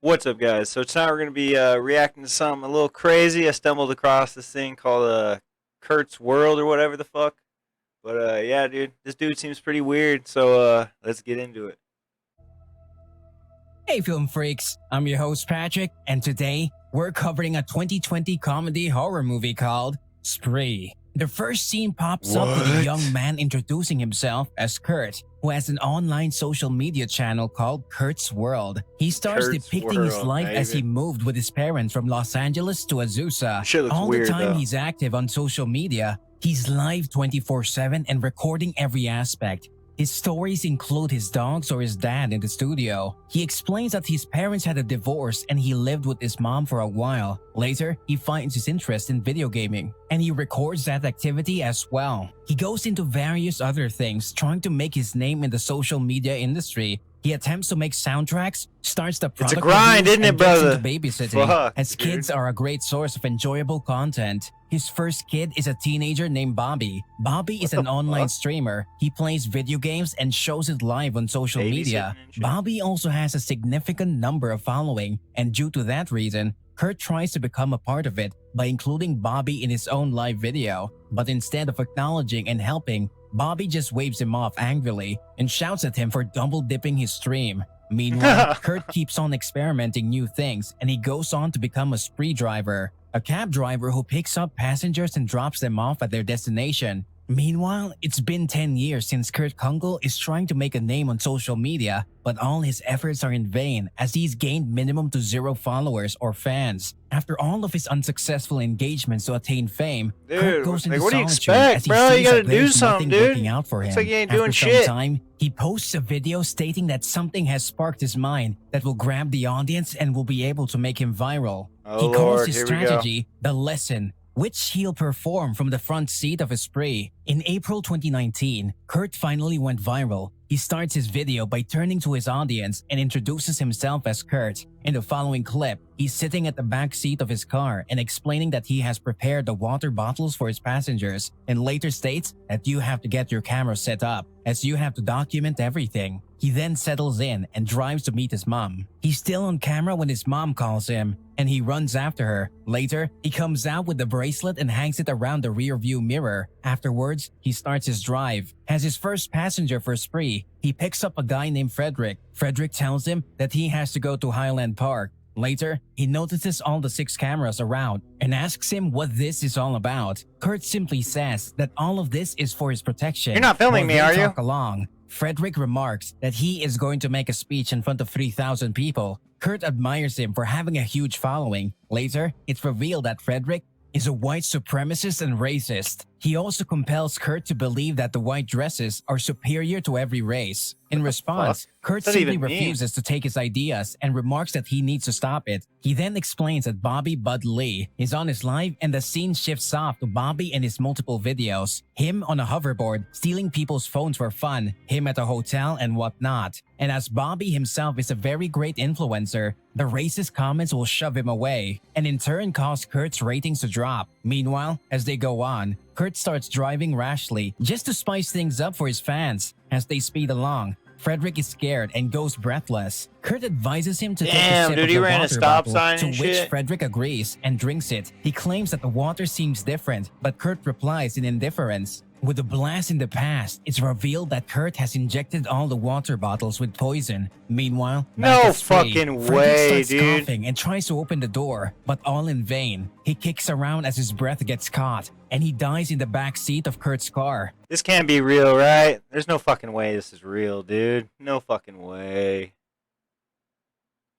What's up, guys? So tonight we're gonna be reacting to something a little crazy. I stumbled across this thing called Kurt's World or whatever the fuck. But yeah, dude, this dude seems pretty weird. So let's get into it. Hey film freaks, I'm your host Patrick, and today we're covering a 2020 comedy horror movie called Spree. The first scene pops up with a young man introducing himself as Kurt, who has an online social media channel called Kurt's World. He starts Kurt's depicting his World, life as he baby. moved with his parents from Los Angeles to Azusa. Shit looks All weird, the time though. he's active on social media, he's live 24/7 and recording every aspect. His stories include his dogs or his dad in the studio. He explains that his parents had a divorce and he lived with his mom for a while. Later, he finds his interest in video gaming, and he records that activity as well. He goes into various other things, trying to make his name in the social media industry. He attempts to make soundtracks, starts the product a grind, reviews, isn't it, and gets brother? into babysitting, Fuck, as dude. kids are a great source of enjoyable content. His first kid is a teenager named Bobby. Bobby is an online streamer. He plays video games and shows it live on social media. Babysitting and shit. Bobby also has a significant number of following, and due to that reason, Kurt tries to become a part of it by including Bobby in his own live video. But instead of acknowledging and helping, Bobby just waves him off angrily and shouts at him for double dipping his stream. Meanwhile, Kurt keeps on experimenting new things, and he goes on to become a spree driver, a cab driver who picks up passengers and drops them off at their destination. Meanwhile, it's been 10 years since Kurt Kunkel is trying to make a name on social media, but all his efforts are in vain as he's gained minimum to zero followers or fans. After all of his unsuccessful engagements to attain fame, Dude, Kurt goes into like, what do you solitude expect, as he bro? You sees gotta that do there's something, nothing dude. working out for him. Looks like you ain't After doing some shit. time, he posts a video stating that something has sparked his mind that will grab the audience and will be able to make him viral. Oh, He calls Lord, his here we go. strategy The Lesson, which he'll perform from the front seat of a spree. In April 2019, Kurt finally went viral. He starts his video by turning to his audience and introduces himself as Kurt. In the following clip, he's sitting at the back seat of his car and explaining that he has prepared the water bottles for his passengers, and later states that you have to get your camera set up as you have to document everything. He then settles in and drives to meet his mom. He's still on camera when his mom calls him, and he runs after her. Later, he comes out with the bracelet and hangs it around the rear view mirror. Afterwards, he starts his drive. As his first passenger for Spree, he picks up a guy named Frederick. Frederick tells him that he has to go to Highland Park. Later, he notices all the 6 cameras around and asks him what this is all about. Kurt simply says that all of this is for his protection. You're not filming While me, they are you? talk along, Frederick remarks that he is going to make a speech in front of 3,000 people. Kurt admires him for having a huge following. Later, it's revealed that Frederick is a white supremacist and racist. He also compels Kurt to believe that the white dresses are superior to every race. In response, Kurt What's that simply even mean? refuses to take his ideas and remarks that he needs to stop it. He then explains that Bobby Bud Lee is on his live, and the scene shifts off to Bobby and his multiple videos. Him on a hoverboard, stealing people's phones for fun, him at a hotel and whatnot. And as Bobby himself is a very great influencer, the racist comments will shove him away, and in turn cause Kurt's ratings to drop. Meanwhile, as they go on, Kurt starts driving rashly just to spice things up for his fans. As they speed along, Frederick is scared and goes breathless. Kurt advises him to take a Damn, sip dude, of he the ran a water stop bottle, sign to and which shit. Frederick agrees and drinks it. He claims that the water seems different, but Kurt replies in indifference. With a blast in the past, it's revealed that Kurt has injected all the water bottles with poison. Meanwhile, back No at Spree, fucking Frederick way, starts dude. coughing and tries to open the door, but all in vain. He kicks around as his breath gets caught, and he dies in the back seat of Kurt's car. This can't be real, right? There's no fucking way this is real, dude. No fucking way.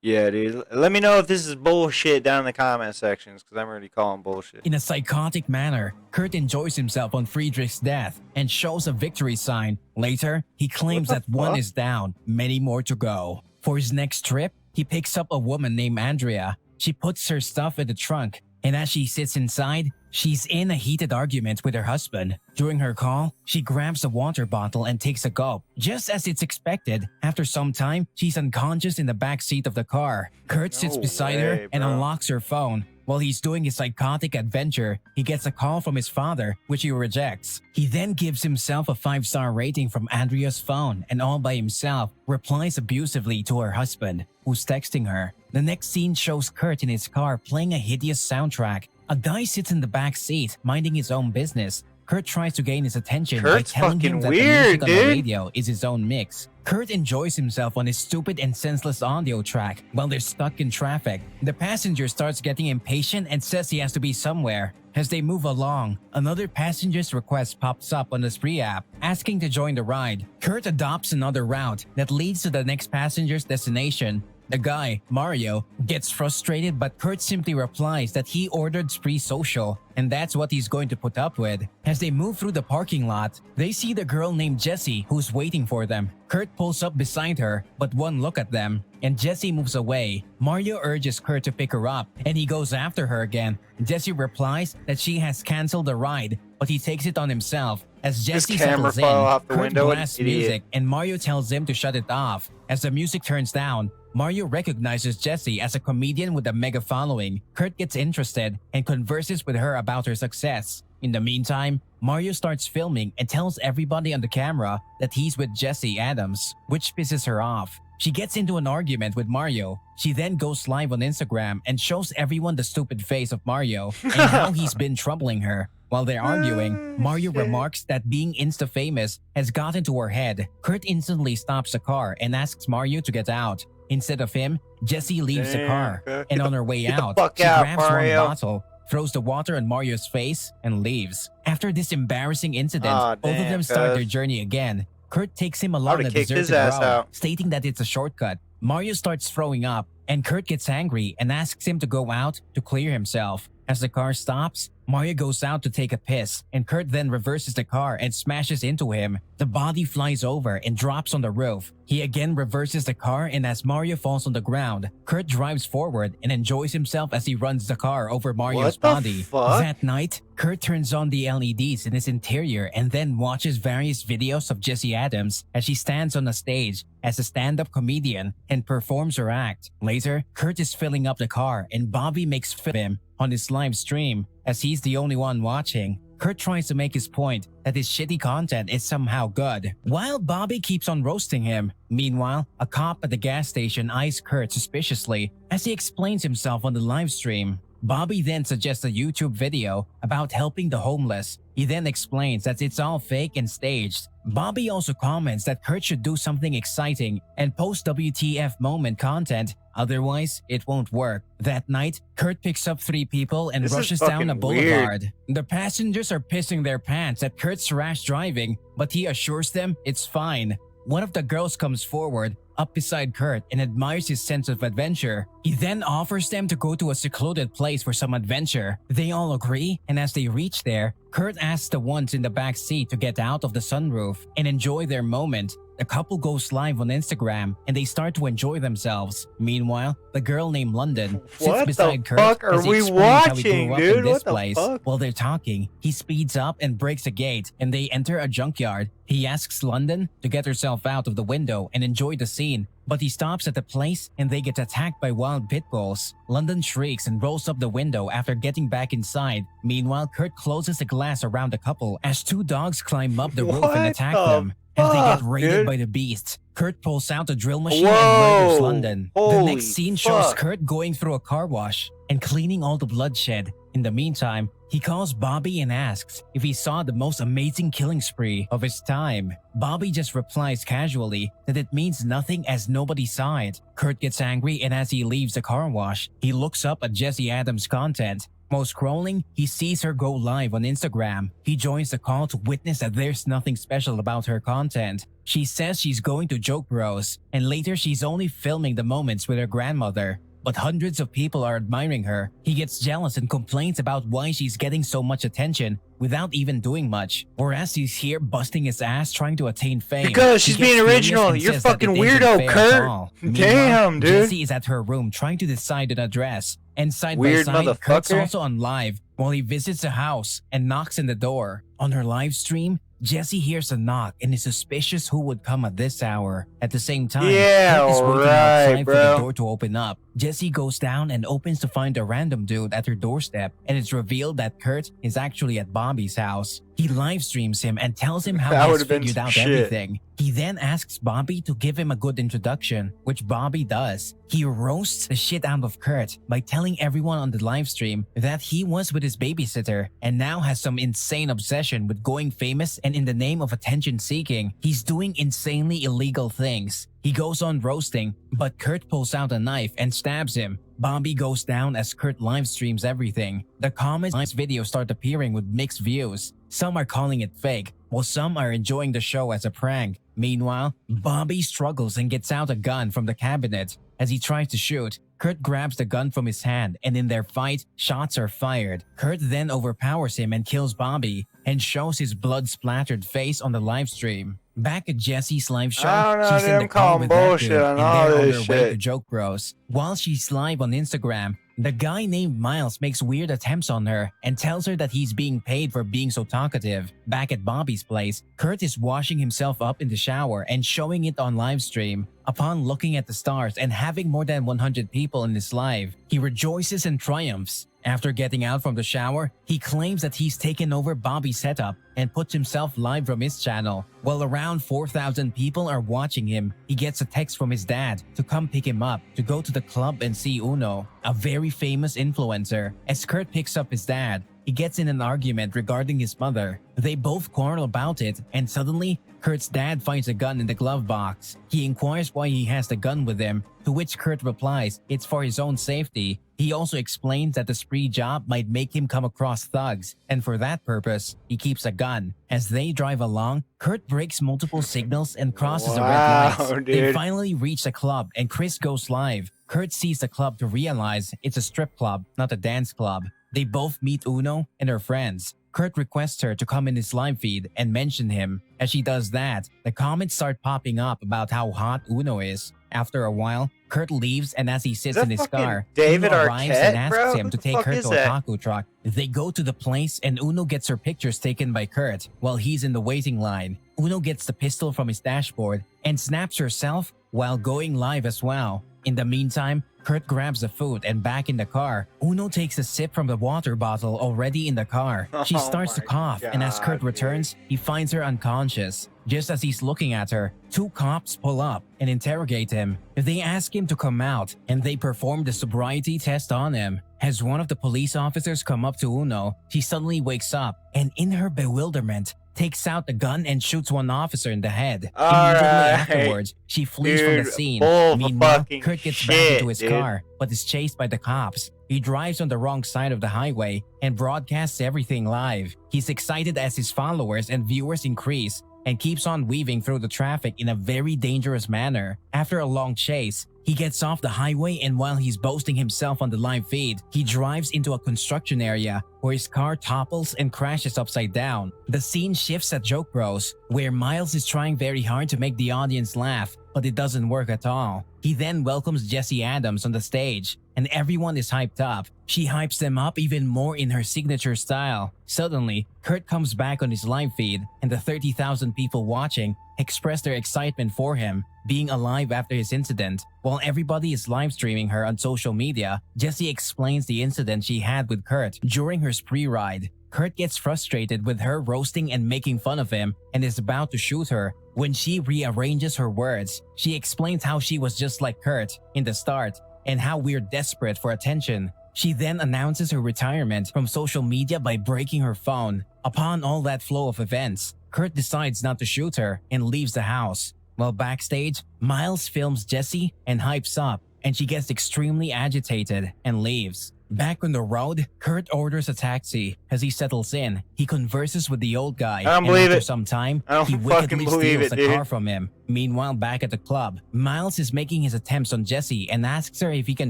Yeah, dude. Let me know if this is bullshit down in the comment sections, because I'm already calling bullshit. In a psychotic manner, Kurt enjoys himself on Friedrich's death and shows a victory sign. Later, he claims What the that one fuck? is down, many more to go. For his next trip, he picks up a woman named Andrea. She puts her stuff in the trunk, and as she sits inside, she's in a heated argument with her husband. During her call, she grabs a water bottle and takes a gulp. Just as it's expected, after some time, she's unconscious in the back seat of the car. Kurt sits No beside way, her and bro. unlocks her phone. While he's doing his psychotic adventure, he gets a call from his father, which he rejects. He then gives himself a 5-star rating from Andrea's phone and all by himself replies abusively to her husband, who's texting her. The next scene shows Kurt in his car playing a hideous soundtrack. A guy sits in the back seat, minding his own business. Kurt tries to gain his attention Kurt's by telling him fucking that the weird, music on the dude. radio is his own mix. Kurt enjoys himself on his stupid and senseless audio track while they're stuck in traffic. The passenger starts getting impatient and says he has to be somewhere. As they move along, another passenger's request pops up on the Spree app, asking to join the ride. Kurt adopts another route that leads to the next passenger's destination. The guy, Mario, gets frustrated, but Kurt simply replies that he ordered Spree Social, and that's what he's going to put up with. As they move through the parking lot, they see the girl named Jessie who's waiting for them. Kurt pulls up beside her, but one look at them, and Jessie moves away. Mario urges Kurt to pick her up, and he goes after her again. Jessie replies that she has canceled the ride, but he takes it on himself. As Jessie camera settles in, fell off the Kurt window, blasts idiot. music, and Mario tells him to shut it off. As the music turns down, Mario recognizes Jessie as a comedian with a mega following. Kurt gets interested and converses with her about her success. In the meantime, Mario starts filming and tells everybody on the camera that he's with Jessie Adams, which pisses her off. She gets into an argument with Mario. She then goes live on Instagram and shows everyone the stupid face of Mario and how he's been troubling her. While they're arguing, Mario remarks that being Insta-famous has gotten to her head. Kurt instantly stops the car and asks Mario to get out. Instead of him, Jessie leaves the car, and on her way out, fuck she out, grabs Mario. one bottle, throws the water on Mario's face, and leaves. After this embarrassing incident, Aw, both of damn, them start cuz. their journey again. Kurt takes him along a would've kicked his deserted ass road, out. stating that it's a shortcut. Mario starts throwing up, and Kurt gets angry and asks him to go out to clear himself. As the car stops, Mario goes out to take a piss, and Kurt then reverses the car and smashes into him. The body flies over and drops on the roof. He again reverses the car, and as Mario falls on the ground, Kurt drives forward and enjoys himself as he runs the car over Mario's What the body. fuck? That night, Kurt turns on the LEDs in his interior and then watches various videos of Jessie Adams as she stands on a stage as a stand-up comedian and performs her act. Later, Kurt is filling up the car and Bobby makes fun of him on his live stream as he's the only one watching. Kurt tries to make his point that his shitty content is somehow good, while Bobby keeps on roasting him. Meanwhile, a cop at the gas station eyes Kurt suspiciously as he explains himself on the live stream. Bobby then suggests a YouTube video about helping the homeless. He then explains that it's all fake and staged. Bobby also comments that Kurt should do something exciting and post WTF moment content, otherwise it won't work. That night, Kurt picks up 3 people and This is rushes down a fucking boulevard. The passengers are pissing their pants at Kurt's rash driving, but he assures them it's fine. One of the girls comes forward, up beside Kurt, and admires his sense of adventure. He then offers them to go to a secluded place for some adventure. They all agree, and as they reach there, Kurt asks the ones in the back seat to get out of the sunroof and enjoy their moment. The couple goes live on Instagram and they start to enjoy themselves. Meanwhile, the girl named London sits What the beside Kurt fuck are as he we explains how he watching, grew up dude? in this What the place. fuck? While they're talking, he speeds up and breaks a gate and they enter a junkyard. He asks London to get herself out of the window and enjoy the scene, but he stops at the place and they get attacked by wild pit bulls. London shrieks and rolls up the window after getting back inside. Meanwhile, Kurt closes the glass around the couple as 2 dogs climb up the roof and What attack the them. As they get fuck, raided dude? by the beasts, Kurt pulls out a drill machine Whoa! and murders London. The Holy next scene shows fuck. Kurt going through a car wash and cleaning all the bloodshed. In the meantime, he calls Bobby and asks if he saw the most amazing killing spree of his time. Bobby just replies casually that it means nothing as nobody saw it. Kurt gets angry, and as he leaves the car wash, he looks up at Jessie Adams' content. While scrolling, he sees her go live on Instagram. He joins the call to witness that there's nothing special about her content. She says she's going to Joke Bros, and later she's only filming the moments with her grandmother. But hundreds of people are admiring her. He gets jealous and complains about why she's getting so much attention without even doing much. Whereas he's here busting his ass trying to attain fame. Because He she's gets being furious original. and You're says that fucking it isn't weirdo, fair at Kurt. all. Damn, Meanwhile, dude. Jessie is at her room trying to decide an address. And side Weird by side, Kurt's motherfucker. also on live while he visits the house and knocks on the door. On her live stream, Jessie hears a knock and is suspicious who would come at this hour. At the same time, Yeah, Kurt is waiting right, outside for the bro. door to open up. Jessie goes down and opens to find a random dude at her doorstep, and it's revealed that Kurt is actually at Bobby's house. He live streams him and tells him how That he has would've been figured some out shit. everything. He then asks Bobby to give him a good introduction, which Bobby does. He roasts the shit out of Kurt by telling everyone on the live stream that he was with his babysitter and now has some insane obsession with going famous, and in the name of attention seeking, he's doing insanely illegal things. He goes on roasting, but Kurt pulls out a knife and stabs him. Bobby goes down as Kurt live streams everything. The comments on his video start appearing with mixed views. Some are calling it fake, while some are enjoying the show as a prank. Meanwhile, Bobby struggles and gets out a gun from the cabinet. As he tries to shoot, Kurt grabs the gun from his hand, and in their fight, shots are fired. Kurt then overpowers him and kills Bobby, and shows his blood-splattered face on the live stream. Back at Jesse's live show, I don't know, she's dude, in the I'm car calling with that bullshit dude, on and all they're on this their way shit. to Joke Bros. While she's live on Instagram, the guy named Miles makes weird attempts on her and tells her that he's being paid for being so talkative. Back at Bobby's place, Kurt is washing himself up in the shower and showing it on live stream. Upon looking at the stars and having more than 100 people in his live, he rejoices and triumphs. After getting out from the shower, he claims that he's taken over Bobby's setup and puts himself live from his channel. While around 4,000 people are watching him, he gets a text from his dad to come pick him up to go to the club and see Uno, a very famous influencer. As Kurt picks up his dad, he gets in an argument regarding his mother. They both quarrel about it, and suddenly, Kurt's dad finds a gun in the glove box. He inquires why he has the gun with him, to which Kurt replies it's for his own safety. He also explains that the spree job might make him come across thugs, and for that purpose, he keeps a gun. As they drive along, Kurt breaks multiple signals and crosses the red lights. Dude. They finally reach the club, and Chris goes live. Kurt sees the club to realize it's a strip club, not a dance club. They both meet Uno and her friends. Kurt requests her to come in his live feed and mention him. As she does that, the comments start popping up about how hot Uno is. After a while, Kurt leaves, and as he sits Is in that his fucking car, David Uno arrives and Arquette, asks bro? him What to the take fuck her is to a that? taco truck. They go to the place, and Uno gets her pictures taken by Kurt while he's in the waiting line. Uno gets the pistol from his dashboard and snaps herself while going live as well. In the meantime, Kurt grabs the food, and back in the car, Uno takes a sip from the water bottle already in the car. She Oh starts to my cough, and as Kurt God, returns, he finds her unconscious. Just as he's looking at her, two cops pull up and interrogate him. They ask him to come out, and they perform the sobriety test on him. As one of the police officers come up to Uno, she suddenly wakes up, and in her bewilderment, takes out the gun and shoots one officer in the head. All Immediately right. afterwards, she flees from the Dude, scene. bull Meanwhile, fucking Kurt gets back shit, into his dude. car, but is chased by the cops. He drives on the wrong side of the highway and broadcasts everything live. He's excited as his followers and viewers increase, and keeps on weaving through the traffic in a very dangerous manner. After a long chase, he gets off the highway, and while he's boasting himself on the live feed, he drives into a construction area where his car topples and crashes upside down. The scene shifts at Joke Bros, where Miles is trying very hard to make the audience laugh, but it doesn't work at all. He then welcomes Jesse Adams on the stage, and everyone is hyped up. She hypes them up even more in her signature style. Suddenly, Kurt comes back on his live feed, and the 30,000 people watching express their excitement for him being alive after his incident. While everybody is live streaming her on social media, Jessie explains the incident she had with Kurt during her spree ride. Kurt gets frustrated with her roasting and making fun of him and is about to shoot her. When she rearranges her words, she explains how she was just like Kurt in the start and how we're desperate for attention. She then announces her retirement from social media by breaking her phone. Upon all that flow of events, Kurt decides not to shoot her and leaves the house. While backstage, Miles films Jessie and hypes up, and she gets extremely agitated and leaves. Back on the road, Kurt orders a taxi. As he settles in, he converses with the old guy. I don't and believe after it. some time, I don't he fucking wickedly believe steals it, the dude. car from him. Meanwhile, back at the club, Miles is making his attempts on Jessie and asks her if he can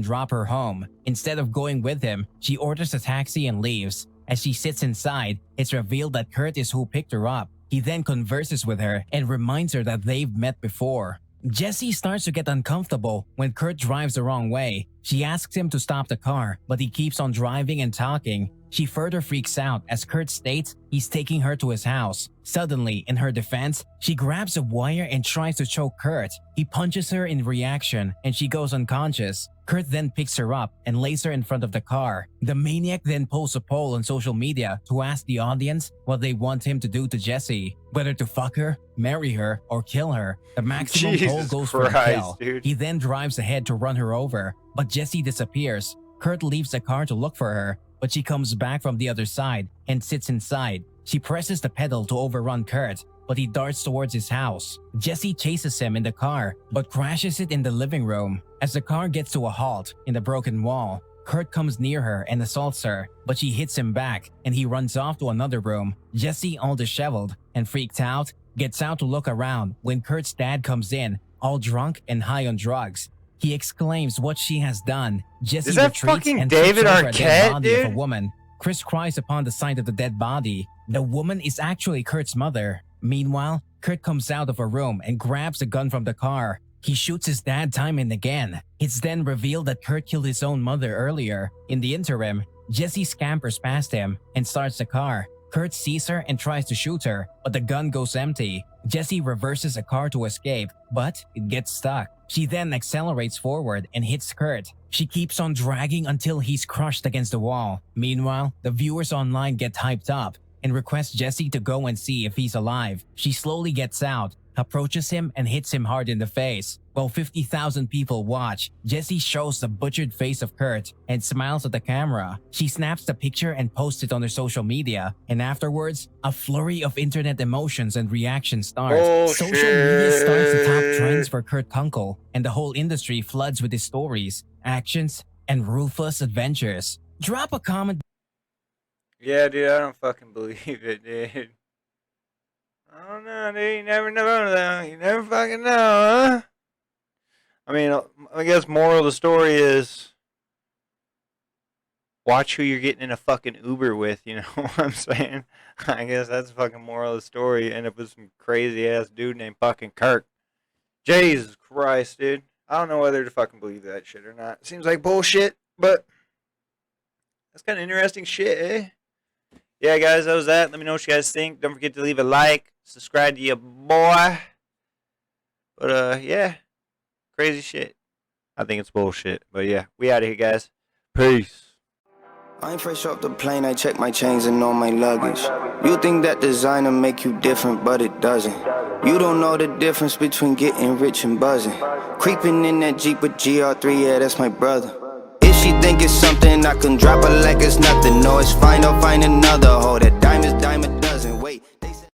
drop her home. Instead of going with him, she orders a taxi and leaves. As she sits inside, it's revealed that Kurt is who picked her up. He then converses with her and reminds her that they've met before. Jessie starts to get uncomfortable when Kurt drives the wrong way. She asks him to stop the car, but he keeps on driving and talking. She further freaks out as Kurt states he's taking her to his house. Suddenly, in her defense, she grabs a wire and tries to choke Kurt. He punches her in reaction and she goes unconscious. Kurt then picks her up and lays her in front of the car. The maniac then posts a poll on social media to ask the audience what they want him to do to Jessie. Whether to fuck her, marry her, or kill her. The maximum poll goes for a kill. Dude. He then drives ahead to run her over, but Jessie disappears. Kurt leaves the car to look for her, but she comes back from the other side and sits inside. She presses the pedal to overrun Kurt, but he darts towards his house. Jessie chases him in the car, but crashes it in the living room. As the car gets to a halt in the broken wall, Kurt comes near her and assaults her, but she hits him back and he runs off to another room. Jessie, all disheveled and freaked out, gets out to look around when Kurt's dad comes in, all drunk and high on drugs. He exclaims what she has done. Jessie Is that retreats fucking and David trips over a dead Arquette, body of dude? a woman. Chris cries upon the sight of the dead body. The woman is actually Kurt's mother. Meanwhile, Kurt comes out of a room and grabs a gun from the car. He shoots his dad time and again. It's then revealed that Kurt killed his own mother earlier. In the interim, Jessie scampers past him and starts the car. Kurt sees her and tries to shoot her, but the gun goes empty. Jessie reverses a car to escape, but it gets stuck. She then accelerates forward and hits Kurt. She keeps on dragging until he's crushed against the wall. Meanwhile, the viewers online get hyped up and request Jessie to go and see if he's alive. She slowly gets out, approaches him and hits him hard in the face. While 50,000 people watch, Jessie shows the butchered face of Kurt and smiles at the camera. She snaps the picture and posts it on her social media, and afterwards, a flurry of internet emotions and reactions starts. Bullshit. Social media starts the top trends for Kurt Kunkel, and the whole industry floods with his stories, actions, and ruthless adventures. Drop a comment. Yeah, dude, I don't fucking believe it, dude. I don't know, dude. You never know, though. You never fucking know, huh? I mean, I guess moral of the story is watch who you're getting in a fucking Uber with, you know what I'm saying? I guess that's the fucking moral of the story. End up with some crazy-ass dude named fucking Kirk. Jesus Christ, dude. I don't know whether to fucking believe that shit or not. Seems like bullshit, but that's kind of interesting shit, eh? Yeah, guys, that was that. Let me know what you guys think. Don't forget to leave a like. Subscribe to your boy. But, yeah. Crazy shit. I think it's bullshit. But, yeah. We out of here, guys. Peace. I ain't fresh off the plane, I check my chains and all my luggage. You think that designer make you different, but it doesn't. You don't know the difference between getting rich and buzzing. Creeping in that Jeep with GR3, yeah, that's my brother. If she think it's something, I can drop her like it's nothing. No, it's fine, I'll find another hoe. That diamond's diamond.